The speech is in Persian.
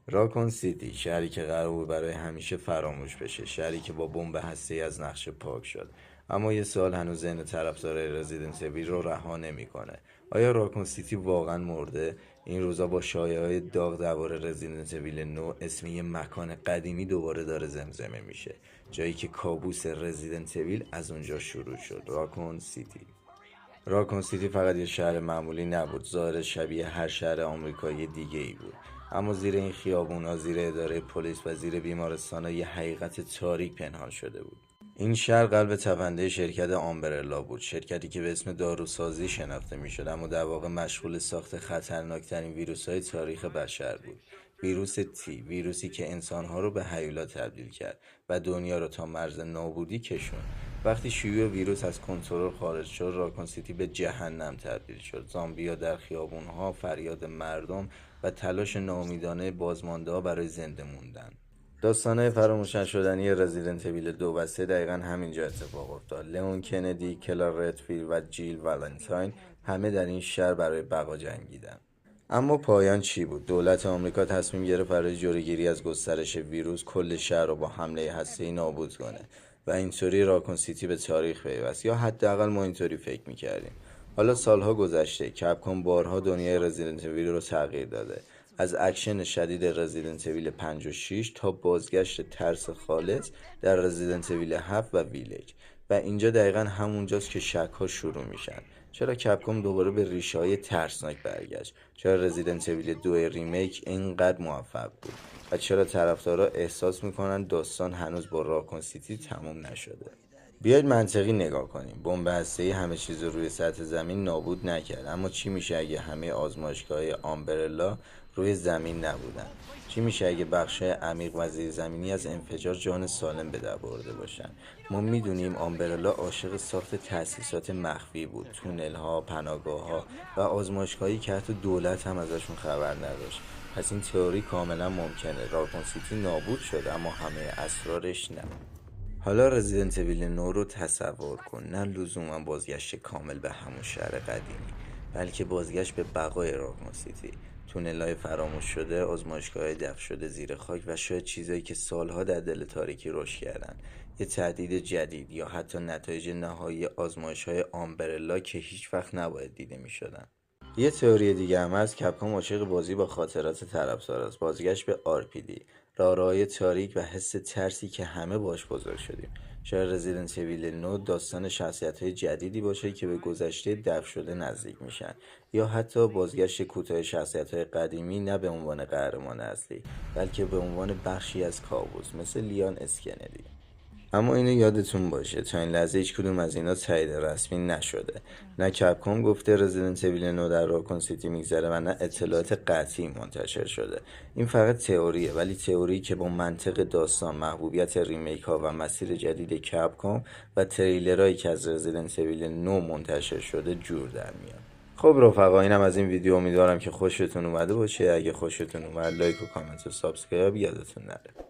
راکون سیتی، شهری که قرار بود برای همیشه فراموش بشه، شهری که با بمب هسته‌ای از نقشه پاک شد. اما یه سوال هنوز ذهن طرفدارای رزیدنت اویل رو رها نمیکنه. آیا راکون سیتی واقعا مرده؟ این روزا با شایعه‌های داغ درباره رزیدنت اویل 9 اسم یه مکان قدیمی دوباره داره زمزمه میشه، جایی که کابوس رزیدنت اویل از اونجا شروع شد. راکون سیتی فقط یه شهر معمولی نبود، ظاهر شبیه هر شهر آمریکایی دیگه ای بود. اما زیر این خیابونا، زیر اداره پلیس و زیر بیمارستانا یه حقیقت تاریک پنهان شده بود. این شهر قلب تپنده شرکت آمبرلا بود، شرکتی که به اسم داروسازی شناخته میشد اما در واقع مشغول ساخت خطرناکترین ویروس‌های تاریخ بشر بود. ویروس تی، ویروسی که انسانها رو به هیولا تبدیل کرد و دنیا رو تا مرز نابودی کشوند. وقتی شیوع ویروس از کنترل خارج شد، راکون سیتی به جهنم تبدیل شد. زامبیا در خیابونها، فریاد مردم و تلاش ناامیدانه بازمانده‌ها برای زنده موندن. داستانه فراموش نشدنی رزیدنت اویل 2 و 3 دقیقا همینجا اتفاق افتاد. لئون کندی، کلار ردفیلد و جیل والنتاین همه در این شهر برای بقا جنگیدن. اما پایان چی بود؟ دولت آمریکا تصمیم گرفت برای جلوگیری از گسترش ویروس کل شهر رو با حمله هسته‌ای نابود کنه و اینطوری راکون سیتی به تاریخ پیوست، یا حداقل ما اینطوری فکر میکردیم. حالا سالها گذشته، کپکام بارها دنیای رزیدنت اویل رو تغییر داده، از اکشن شدید رزیدنت اویل 5 و 6 تا بازگشت ترس خالص در رزیدنت اویل 7 و ویلیج. و اینجا دقیقا همونجاست که شک ها شروع میشن. چرا کپکام دوباره به ریشه های ترسناک برگشت؟ چرا رزیدنت اویل 2 ریمیک اینقدر موفق بود؟ و چرا طرفدارا احساس میکنن داستان هنوز با راکون سیتی تموم نشده؟ بیاید منطقی نگاه کنیم. بمب هسته‌ای همه چیز رو روی سطح زمین نابود نکرد، اما چی میشه اگه همه آزمایشگاه‌های آمبرلا روی زمین نبودن؟ چی میشه اگه بخشای عمیق و زیرزمینی از انفجار جان سالم به در برده باشن؟ ما میدونیم آمبرلا عاشق ساخت تأسیسات مخفی بود، تونل‌ها، پناهگاه‌ها و آزمایشگاهی که حتی دولت هم ازشون خبر نداشت. پس این تئوری کاملا ممکنه. راکون سیتی نابود شد اما همه اسرارش نه. حالا رزیدنت اویل 9 رو تصور کن، نه لزوما بازگشت کامل به همون شهر قدیمی، بلکه بازگشت به بقای راکون سیتی. تونل‌های فراموش شده، آزمایشگاه‌های دفن شده زیر خاک و شاید چیزایی که سالها در دل تاریکی رشد کردن. یه تهدید جدید یا حتی نتایج نهایی آزمایش‌های آمبرلا که هیچ وقت نباید دیده می‌شدن. یه تئوری دیگه هم هست. کپکام عاشق بازی با خاطرات طرفدار است. بازگشت به RPD، راهروهای تاریک و حس ترسی که همه باش بزرگ شدیم. شاید رزیدنت اویل 9 داستان شخصیت‌های جدیدی باشه که به گذشته دفن شده نزدیک میشن، یا حتی بازگشت کوتاه شخصیت‌های قدیمی، نه به عنوان قهرمان اصلی بلکه به عنوان بخشی از کابوس، مثل لیان اسکندی. اما اینو یادتون باشه، تا این لحظه هیچ کدوم از اینا تایید رسمی نشده. نه کپکام گفته رزیدنت اویل 9 در راکون سیتی میگذره و نه اطلاعات قطعی منتشر شده. این فقط تئوریه، ولی تئوری که با منطق داستان، محبوبیت ریمیک ها و مسیر جدید کپکام و تریلرهایی که از رزیدنت اویل 9 منتشر شده جور در میاد. خب رفقا، اینم از این ویدیو. امیدوارم که خوشتون اومده باشه. اگه خوشتون اومد لایک و کامنت و سابسکرایب یادتون نره.